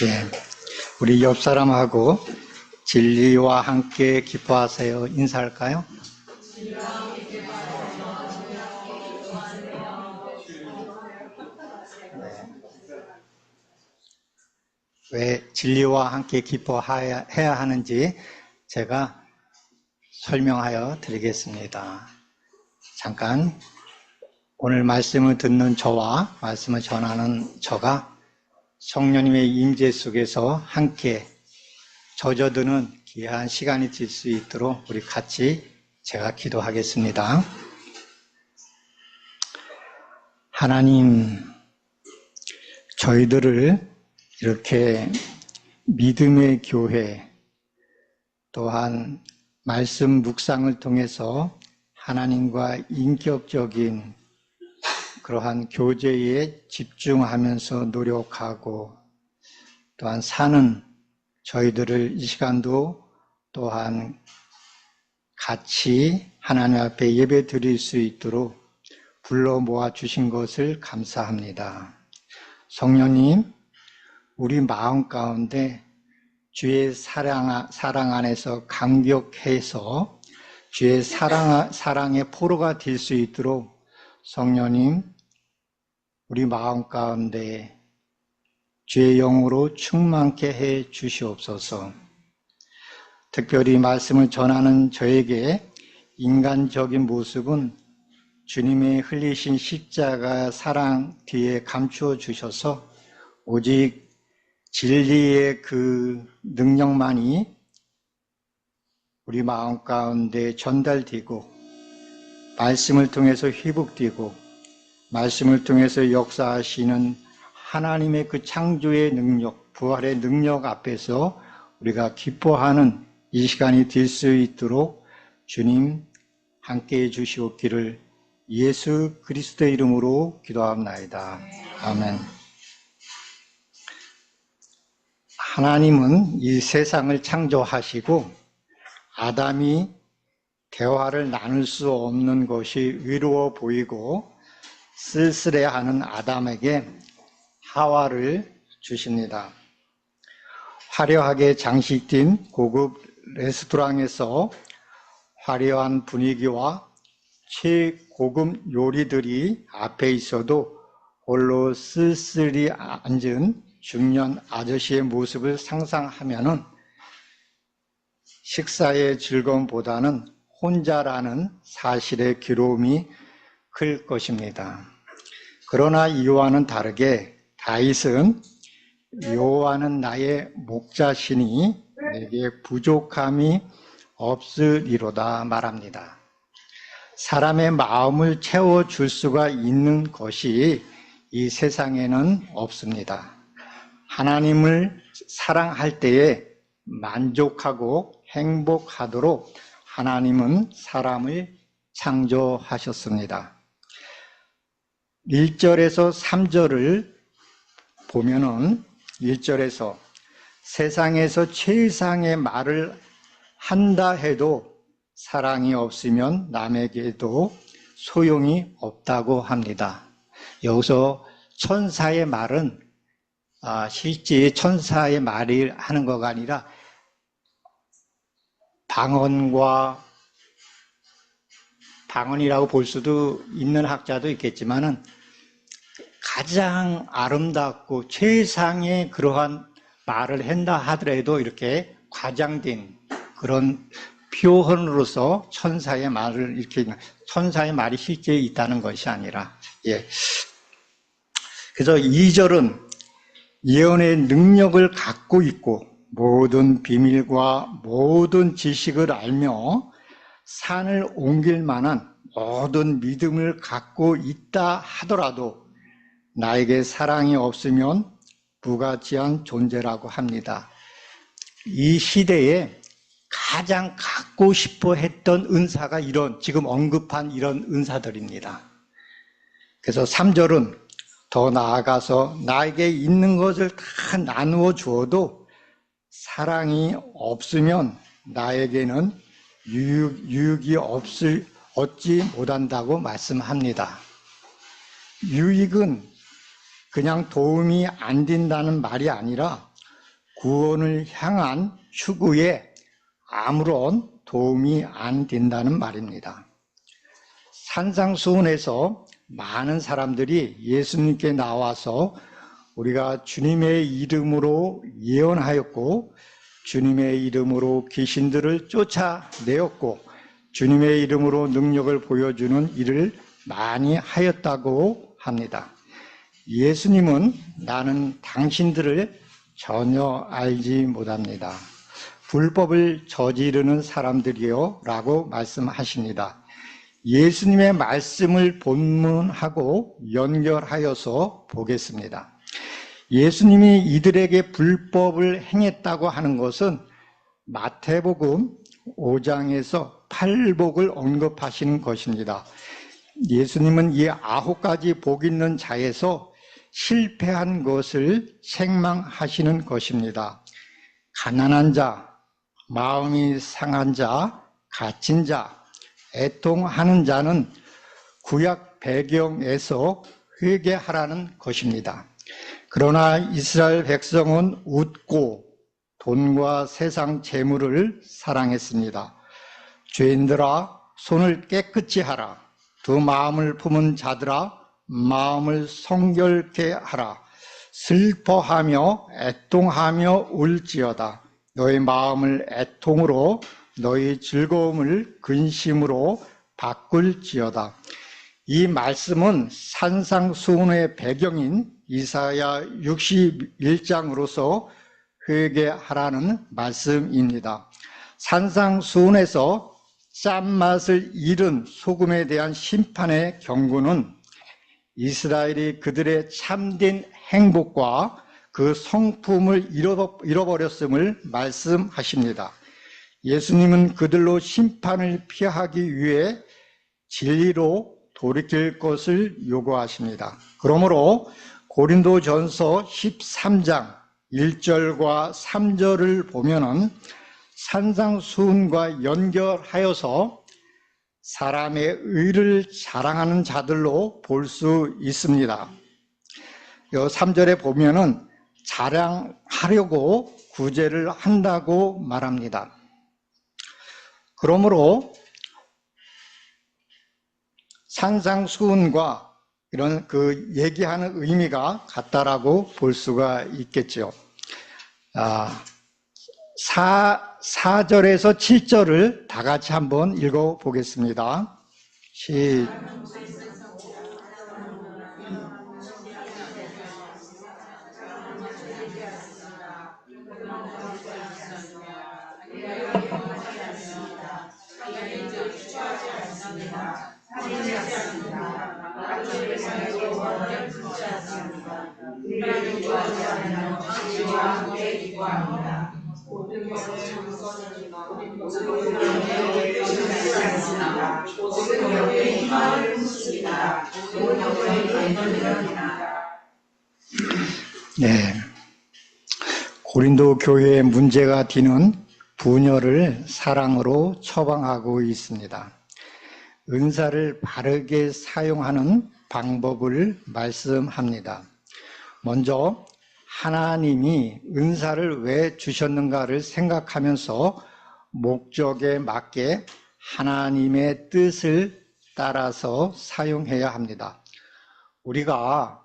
예, 우리 옆 사람하고 진리와 함께 기뻐하세요. 인사할까요? 왜 진리와 함께 기뻐해야 하는지 제가 설명하여 드리겠습니다. 잠깐 오늘 말씀을 듣는 저와 말씀을 전하는 저가 성령님의 임재 속에서 함께 젖어드는 귀한 시간이 될 수 있도록 우리 같이 제가 기도하겠습니다. 하나님, 저희들을 이렇게 믿음의 교회, 또한 말씀 묵상을 통해서 하나님과 인격적인 그러한 교제에 집중하면서 노력하고 또한 사는 저희들을 이 시간도 또한 같이 하나님 앞에 예배 드릴 수 있도록 불러 모아 주신 것을 감사합니다. 성령님, 우리 마음 가운데 주의 사랑 안에서 감격해서 주의 사랑의 포로가 될 수 있도록 성령님, 우리 마음 가운데 주의 영으로 충만케 해 주시옵소서. 특별히 말씀을 전하는 저에게 인간적인 모습은 주님의 흘리신 십자가 사랑 뒤에 감추어 주셔서 오직 진리의 그 능력만이 우리 마음 가운데 전달되고 말씀을 통해서 회복되고 말씀을 통해서 역사하시는 하나님의 그 창조의 능력, 부활의 능력 앞에서 우리가 기뻐하는 이 시간이 될 수 있도록 주님 함께해 주시옵기를 예수 그리스도의 이름으로 기도합나이다. 아멘. 하나님은 이 세상을 창조하시고 아담이 대화를 나눌 수 없는 것이 외로워 보이고 쓸쓸해하는 아담에게 하와를 주십니다. 화려하게 장식된 고급 레스토랑에서 화려한 분위기와 최고급 요리들이 앞에 있어도 홀로 쓸쓸히 앉은 중년 아저씨의 모습을 상상하면은 식사의 즐거움보다는 혼자라는 사실의 괴로움이 클 것입니다. 그러나 이와는 다르게 다윗은 여호와는 나의 목자시니 내게 부족함이 없으리로다 말합니다. 사람의 마음을 채워줄 수가 있는 것이 이 세상에는 없습니다. 하나님을 사랑할 때에 만족하고 행복하도록 하나님은 사람을 창조하셨습니다. 1절에서 3절을 보면은 1절에서 세상에서 최상의 말을 한다 해도 사랑이 없으면 남에게도 소용이 없다고 합니다. 여기서 천사의 말은 실제 천사의 말이 하는 거가 아니라 방언이라고 볼 수도 있는 학자도 있겠지만은 가장 아름답고 최상의 그러한 말을 한다 하더라도 이렇게 과장된 그런 표현으로서 천사의 말을 이렇게 천사의 말이 실제 있다는 것이 아니라 그래서 2절은 예언의 능력을 갖고 있고 모든 비밀과 모든 지식을 알며 산을 옮길 만한 모든 믿음을 갖고 있다 하더라도 나에게 사랑이 없으면 무가치한 존재라고 합니다. 이 시대에 가장 갖고 싶어 했던 은사가 지금 언급한 이런 은사들입니다. 그래서 3절은 더 나아가서 나에게 있는 것을 다 나누어 주어도 사랑이 없으면 나에게는 유익이 얻지 못한다고 말씀합니다. 유익은 그냥 도움이 안 된다는 말이 아니라 구원을 향한 추구에 아무런 도움이 안 된다는 말입니다. 산상수훈에서 많은 사람들이 예수님께 나와서 우리가 주님의 이름으로 예언하였고 주님의 이름으로 귀신들을 쫓아내었고 주님의 이름으로 능력을 보여주는 일을 많이 하였다고 합니다. 예수님은 나는 당신들을 전혀 알지 못합니다. 불법을 저지르는 사람들이요 라고 말씀하십니다. 예수님의 말씀을 본문하고 연결하여서 보겠습니다. 예수님이 이들에게 불법을 행했다고 하는 것은 마태복음 5장에서 팔복을 언급하시는 것입니다. 예수님은 이 9가지 복 있는 자에서 실패한 것을 책망하시는 것입니다. 가난한 자, 마음이 상한 자, 갇힌 자, 애통하는 자는 구약 배경에서 회개하라는 것입니다. 그러나 이스라엘 백성은 웃고 돈과 세상 재물을 사랑했습니다. 죄인들아 손을 깨끗이 하라. 두 마음을 품은 자들아 마음을 성결케 하라. 슬퍼하며 애통하며 울지어다. 너희 마음을 애통으로 너희 즐거움을 근심으로 바꿀지어다. 이 말씀은 산상수훈의 배경인 이사야 61장으로서 회개하라는 말씀입니다. 산상수훈에서 짠맛을 잃은 소금에 대한 심판의 경고는 이스라엘이 그들의 참된 행복과 그 성품을 잃어버렸음을 말씀하십니다. 예수님은 그들로 심판을 피하기 위해 진리로 돌이킬 것을 요구하십니다. 그러므로 고린도전서 13장 1절과 3절을 보면은 산상수훈과 연결하여서 사람의 의를 자랑하는 자들로 볼 수 있습니다. 3절에 보면은 자랑하려고 구제를 한다고 말합니다. 그러므로 산상수훈과 이런 그 얘기하는 의미가 같다라고 볼 수가 있겠죠. 4절에서 7절을 다 같이 한번 읽어보겠습니다. 네, 고린도 교회의 문제가 되는 분열을 사랑으로 처방하고 있습니다. 은사를 바르게 사용하는 방법을 말씀합니다. 먼저 하나님이 은사를 왜 주셨는가를 생각하면서 목적에 맞게 하나님의 뜻을 따라서 사용해야 합니다. 우리가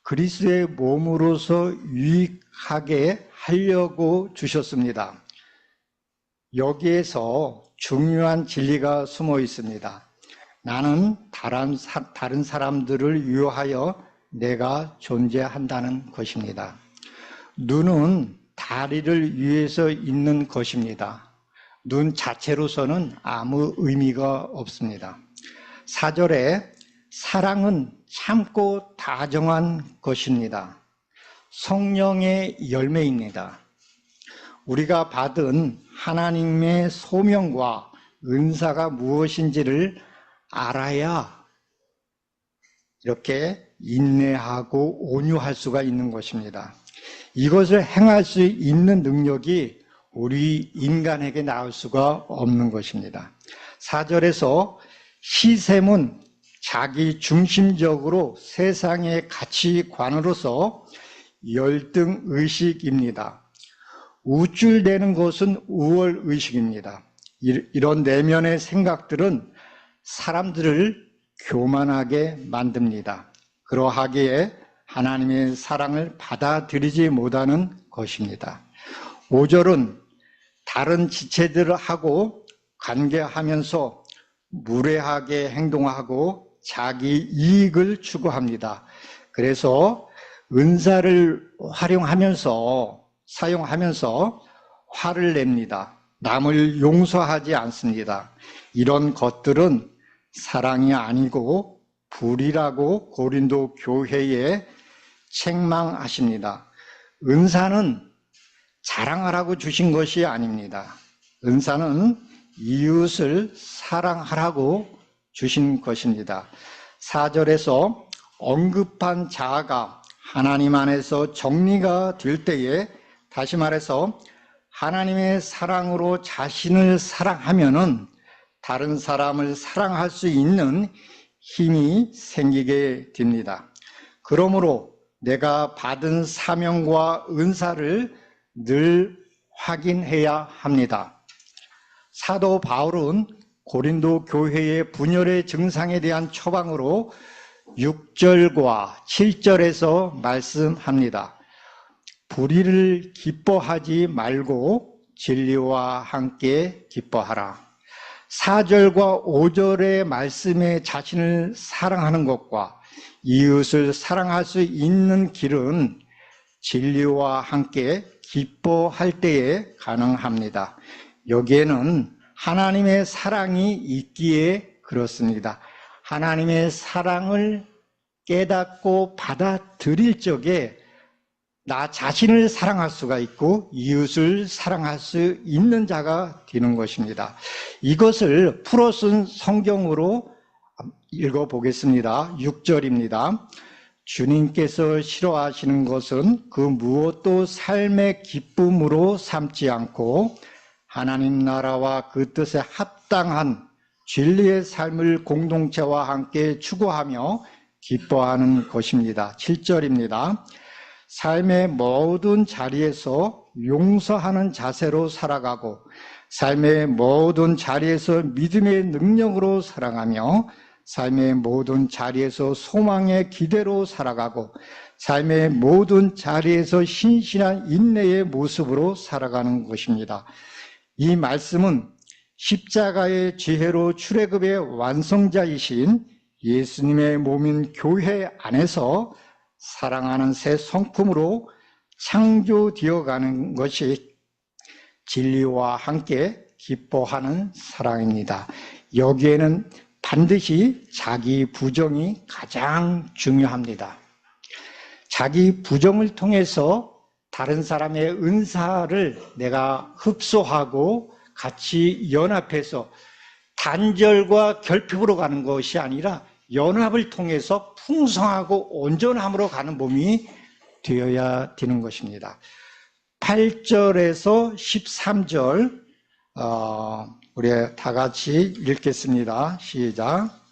그리스도의 몸으로서 유익하게 하려고 주셨습니다. 여기에서 중요한 진리가 숨어 있습니다. 나는 다른 사람들을 위하여 내가 존재한다는 것입니다. 눈은 다리를 위해서 있는 것입니다. 눈 자체로서는 아무 의미가 없습니다. 4절에 사랑은 참고 다정한 것입니다. 성령의 열매입니다. 우리가 받은 하나님의 소명과 은사가 무엇인지를 알아야 이렇게 인내하고 온유할 수가 있는 것입니다. 이것을 행할 수 있는 능력이 우리 인간에게 나올 수가 없는 것입니다. 4절에서 시샘은 자기 중심적으로 세상의 가치관으로서 열등의식입니다. 우쭐대는 것은 우월의식입니다. 이런 내면의 생각들은 사람들을 교만하게 만듭니다. 그러하기에 하나님의 사랑을 받아들이지 못하는 것입니다. 5절은 다른 지체들하고 관계하면서 무례하게 행동하고 자기 이익을 추구합니다. 그래서 은사를 사용하면서 화를 냅니다. 남을 용서하지 않습니다. 이런 것들은 사랑이 아니고 불이라고 고린도 교회에 책망하십니다. 은사는 자랑하라고 주신 것이 아닙니다. 은사는 이웃을 사랑하라고 주신 것입니다. 4절에서 언급한 자아가 하나님 안에서 정리가 될 때에, 다시 말해서 하나님의 사랑으로 자신을 사랑하면은 다른 사람을 사랑할 수 있는 힘이 생기게 됩니다. 그러므로 내가 받은 사명과 은사를 늘 확인해야 합니다. 사도 바울은 고린도 교회의 분열의 증상에 대한 처방으로 6절과 7절에서 말씀합니다. 불의를 기뻐하지 말고 진리와 함께 기뻐하라. 4절과 5절의 말씀에 자신을 사랑하는 것과 이웃을 사랑할 수 있는 길은 진리와 함께 기뻐할 때에 가능합니다. 여기에는 하나님의 사랑이 있기에 그렇습니다. 하나님의 사랑을 깨닫고 받아들일 적에 나 자신을 사랑할 수가 있고 이웃을 사랑할 수 있는 자가 되는 것입니다. 이것을 풀어쓴 성경으로 읽어보겠습니다. 6절입니다. 주님께서 싫어하시는 것은 그 무엇도 삶의 기쁨으로 삼지 않고 하나님 나라와 그 뜻에 합당한 진리의 삶을 공동체와 함께 추구하며 기뻐하는 것입니다. 7절입니다. 삶의 모든 자리에서 용서하는 자세로 살아가고 삶의 모든 자리에서 믿음의 능력으로 살아가며 삶의 모든 자리에서 소망의 기대로 살아가고 삶의 모든 자리에서 신실한 인내의 모습으로 살아가는 것입니다. 이 말씀은 십자가의 지혜로 출애굽의 완성자이신 예수님의 몸인 교회 안에서 사랑하는 새 성품으로 창조되어가는 것이 진리와 함께 기뻐하는 사랑입니다. 여기에는 반드시 자기 부정이 가장 중요합니다. 자기 부정을 통해서 다른 사람의 은사를 내가 흡수하고 같이 연합해서 단절과 결핍으로 가는 것이 아니라 연합을 통해서 풍성하고 온전함으로 가는 몸이 되어야 되는 것입니다. 8절에서 13절 우리 다 같이 읽겠습니다. 시작.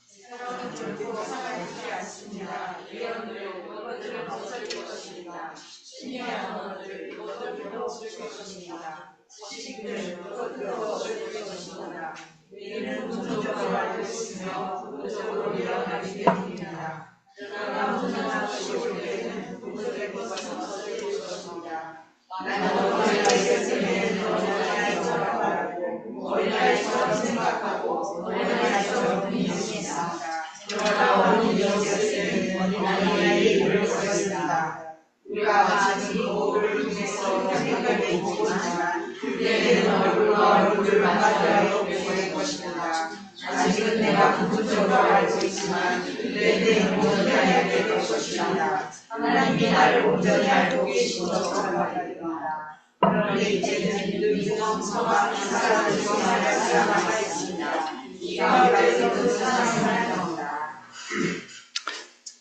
우리가 같은 거울을 통해서 생각해 보지만 그때는 얼굴과 얼굴을 만나야 될 것입니다. 아직은 내가 부분적으로 알고 있지만 그때는 온전히 알게 될 것입니다. 하나님이 나를 온전히 알고 계신 것처럼 말입니다. 그런데 이제는 능성 성화 사랑을 통하여 살아가겠습니다. 이 가운데서 세상을 합니다.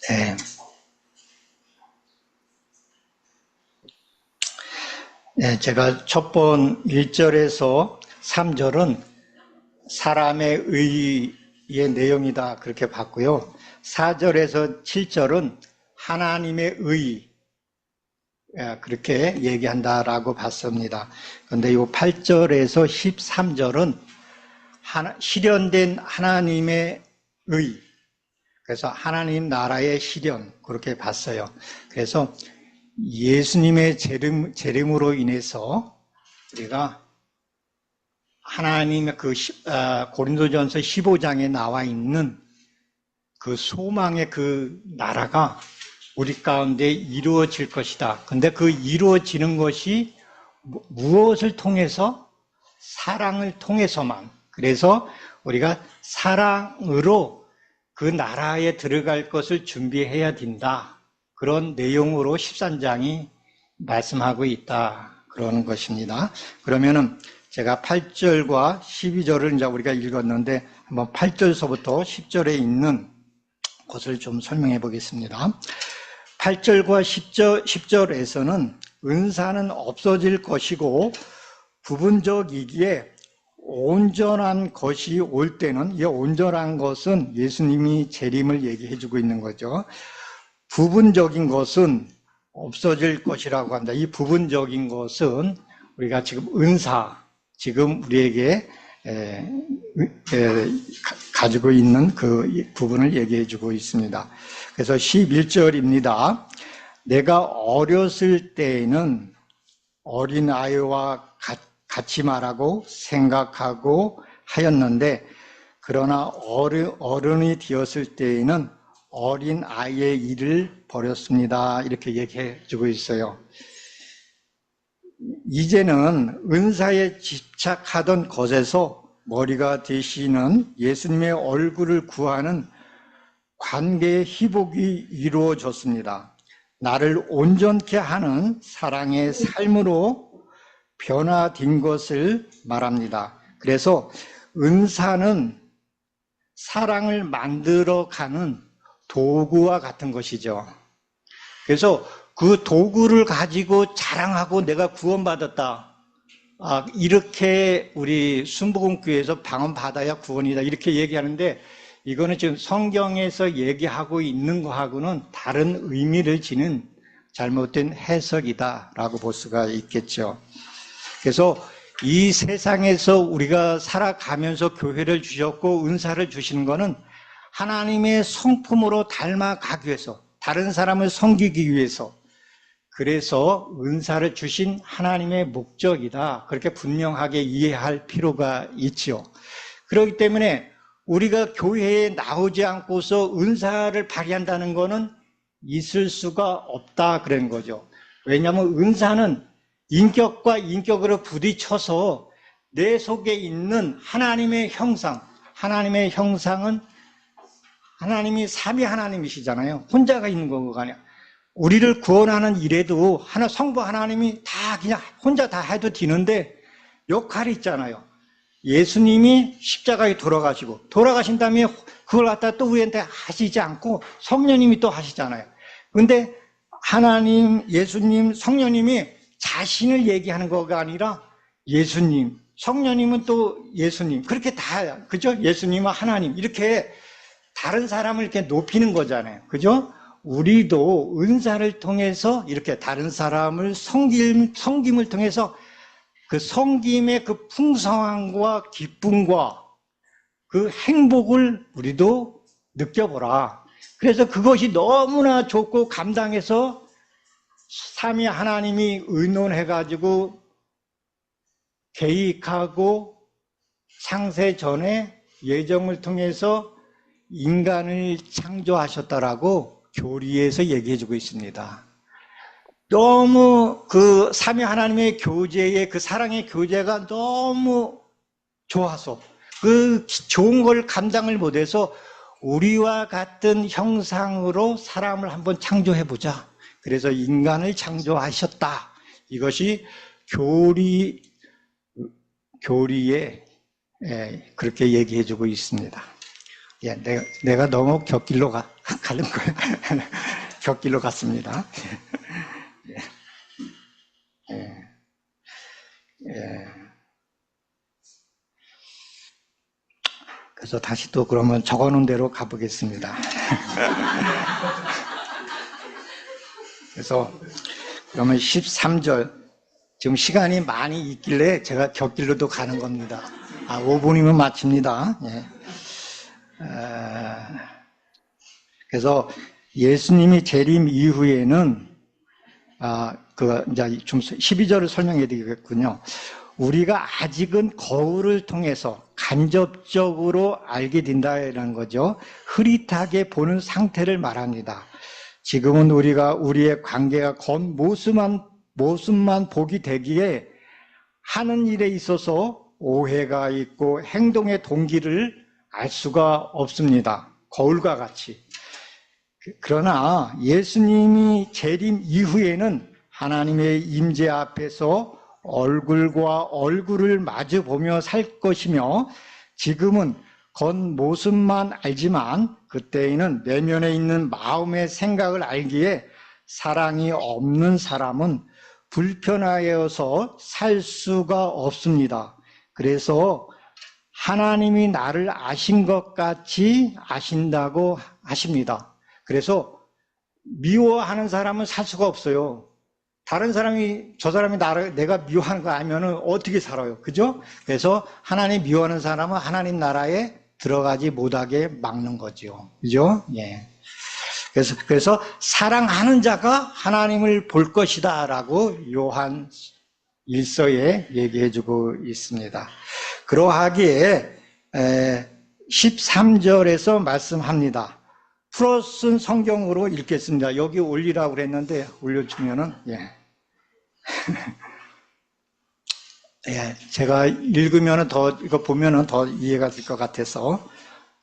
네. 네, 제가 첫 번 1절에서 3절은 사람의 의의 내용이다 그렇게 봤고요. 4절에서 7절은 하나님의 의, 그렇게 얘기한다라고 봤습니다. 그런데 이 8절에서 13절은 실현된 하나님의 의, 그래서 하나님 나라의 실현, 그렇게 봤어요. 그래서 예수님의 재림으로 인해서 우리가 하나님의 고린도전서 15장에 나와 있는 그 소망의 그 나라가 우리 가운데 이루어질 것이다. 근데 그 이루어지는 것이 무엇을 통해서? 사랑을 통해서만. 그래서 우리가 사랑으로 그 나라에 들어갈 것을 준비해야 된다. 그런 내용으로 13장이 말씀하고 있다. 그러는 것입니다. 그러면은 제가 8절과 12절을 이제 우리가 읽었는데 한번 8절서부터 10절에 있는 것을 좀 설명해 보겠습니다. 8절과 10절에서는 은사는 없어질 것이고 부분적이기에 온전한 것이 올 때는, 이 온전한 것은 예수님이 재림을 얘기해 주고 있는 거죠. 부분적인 것은 없어질 것이라고 한다. 이 부분적인 것은 우리가 지금 은사, 지금 우리에게 가지고 있는 그 부분을 얘기해 주고 있습니다. 그래서 11절입니다. 내가 어렸을 때에는 어린아이와 같이 말하고 생각하고 하였는데 그러나 어른이 되었을 때에는 어린아이의 일을 버렸습니다. 이렇게 얘기해 주고 있어요. 이제는 은사에 집착하던 것에서 머리가 되시는 예수님의 얼굴을 구하는 관계의 희복이 이루어졌습니다. 나를 온전케 하는 사랑의 삶으로 변화된 것을 말합니다. 그래서 은사는 사랑을 만들어가는 도구와 같은 것이죠. 그래서 그 도구를 가지고 자랑하고 내가 구원받았다. 이렇게 우리 순복음교회에서 방언받아야 구원이다. 이렇게 얘기하는데 이거는 지금 성경에서 얘기하고 있는 거하고는 다른 의미를 지닌 잘못된 해석이다라고 볼 수가 있겠죠. 그래서 이 세상에서 우리가 살아가면서 교회를 주셨고 은사를 주시는 거는 하나님의 성품으로 닮아가기 위해서, 다른 사람을 섬기기 위해서, 그래서 은사를 주신 하나님의 목적이다. 그렇게 분명하게 이해할 필요가 있죠. 그렇기 때문에 우리가 교회에 나오지 않고서 은사를 발휘한다는 것은 있을 수가 없다 그런 거죠. 왜냐하면 은사는 인격과 인격으로 부딪혀서 내 속에 있는 하나님의 형상, 하나님의 형상은 하나님이 삼위 하나님이시잖아요. 혼자가 있는 거가 아니야. 우리를 구원하는 일에도 성부 하나님이 다 그냥 혼자 다 해도 되는데 역할이 있잖아요. 예수님이 십자가에 돌아가신 다음에 그걸 갖다 또 우리한테 하시지 않고 성령님이 또 하시잖아요. 근데 하나님, 예수님, 성령님이 자신을 얘기하는 거가 아니라 예수님, 성령님은 또 예수님, 그렇게 다, 그죠? 예수님은 하나님, 이렇게 다른 사람을 이렇게 높이는 거잖아요. 그죠? 우리도 은사를 통해서 이렇게 다른 사람을 섬김을 통해서 그 섬김의 그 풍성함과 기쁨과 그 행복을 우리도 느껴보라. 그래서 그것이 너무나 좋고 감당해서 삼위 하나님이 의논해가지고 계획하고 창세 전에 예정을 통해서 인간을 창조하셨다라고 교리에서 얘기해주고 있습니다. 너무 그 삼위 하나님의 교제의 그 사랑의 교제가 너무 좋아서 그 좋은 걸 감당을 못해서 우리와 같은 형상으로 사람을 한번 창조해보자. 그래서 인간을 창조하셨다. 이것이 교리에 그렇게 얘기해주고 있습니다. 내가 너무 곁길로 가는 거예요. 곁길로 갔습니다. 그래서 다시 또 그러면 적어놓은 대로 가보겠습니다. 그래서 그러면 13절. 지금 시간이 많이 있길래 제가 곁길로도 가는 겁니다. 5분이면 마칩니다. 예. 그래서 예수님이 재림 이후에는 이제 좀 12절을 설명해 드리겠군요. 우리가 아직은 거울을 통해서 간접적으로 알게 된다는 거죠. 흐릿하게 보는 상태를 말합니다. 지금은 우리의 관계가 모습만 보기 되기에 하는 일에 있어서 오해가 있고 행동의 동기를 알 수가 없습니다. 거울과 같이. 그러나 예수님이 재림 이후에는 하나님의 임재 앞에서 얼굴과 얼굴을 마주 보며 살 것이며, 지금은 겉모습만 알지만 그때에는 내면에 있는 마음의 생각을 알기에 사랑이 없는 사람은 불편하여서 살 수가 없습니다. 그래서 하나님이 나를 아신 것 같이 아신다고 하십니다. 그래서 미워하는 사람은 살 수가 없어요. 다른 사람이, 저 사람이 내가 미워하는 거 알면은 어떻게 살아요? 그죠? 그래서 하나님 미워하는 사람은 하나님 나라에 들어가지 못하게 막는 거죠. 그죠? 예. 그래서 사랑하는 자가 하나님을 볼 것이다 라고 요한 1서에 얘기해 주고 있습니다. 그러하기에 13절에서 말씀합니다. 풀어쓴 성경으로 읽겠습니다. 여기 올리라고 그랬는데 올려주면은 예, 제가 읽으면은 이거 보면은 더 이해가 될 것 같아서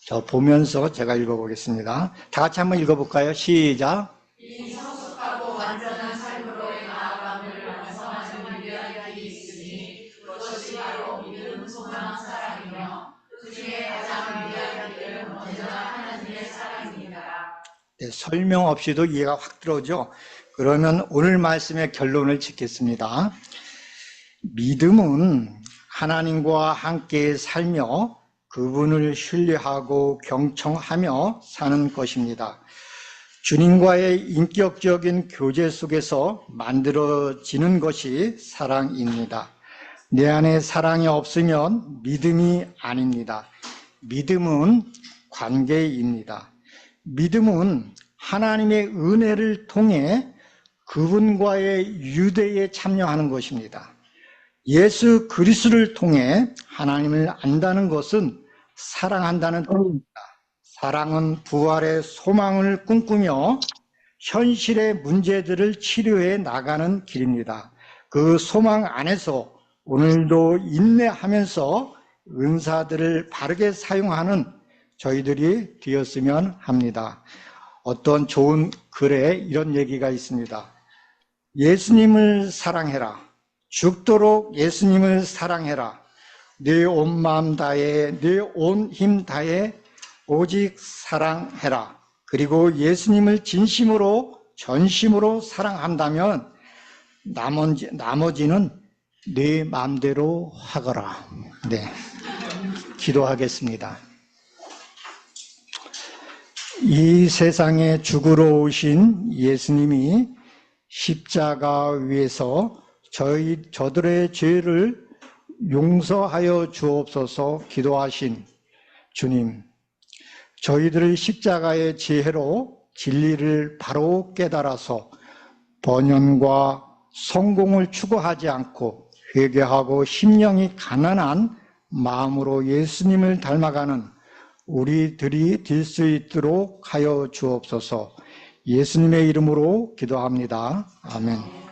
저 보면서 제가 읽어보겠습니다. 다 같이 한번 읽어볼까요? 시작. 이 성숙하고 완전한 삶으로의 나아감을 완성하는 위대한 길이 있으니 그것이 바로 믿음, 소망, 사랑이며 그 중에 가장 위대한 길은 언제나 하나님의 사랑입니다. 네, 설명 없이도 이해가 확 들어오죠. 그러면 오늘 말씀의 결론을 짓겠습니다. 믿음은 하나님과 함께 살며 그분을 신뢰하고 경청하며 사는 것입니다. 주님과의 인격적인 교제 속에서 만들어지는 것이 사랑입니다. 내 안에 사랑이 없으면 믿음이 아닙니다. 믿음은 관계입니다. 믿음은 하나님의 은혜를 통해 그분과의 유대에 참여하는 것입니다. 예수 그리스도를 통해 하나님을 안다는 것은 사랑한다는 뜻입니다. 사랑은 부활의 소망을 꿈꾸며 현실의 문제들을 치료해 나가는 길입니다. 그 소망 안에서 오늘도 인내하면서 은사들을 바르게 사용하는 저희들이 되었으면 합니다. 어떤 좋은 글에 이런 얘기가 있습니다. 예수님을 사랑해라. 죽도록 예수님을 사랑해라. 내 온 마음 다해, 내 온 힘 다해 오직 사랑해라. 그리고 예수님을 진심으로 전심으로 사랑한다면 나머지는 내 마음대로 하거라. 네, 기도하겠습니다. 이 세상에 죽으러 오신 예수님이 십자가 위에서 저들의 죄를 용서하여 주옵소서 기도하신 주님, 저희들을 십자가의 지혜로 진리를 바로 깨달아서 번영과 성공을 추구하지 않고 회개하고 심령이 가난한 마음으로 예수님을 닮아가는 우리들이 될 수 있도록 하여 주옵소서. 예수님의 이름으로 기도합니다. 아멘.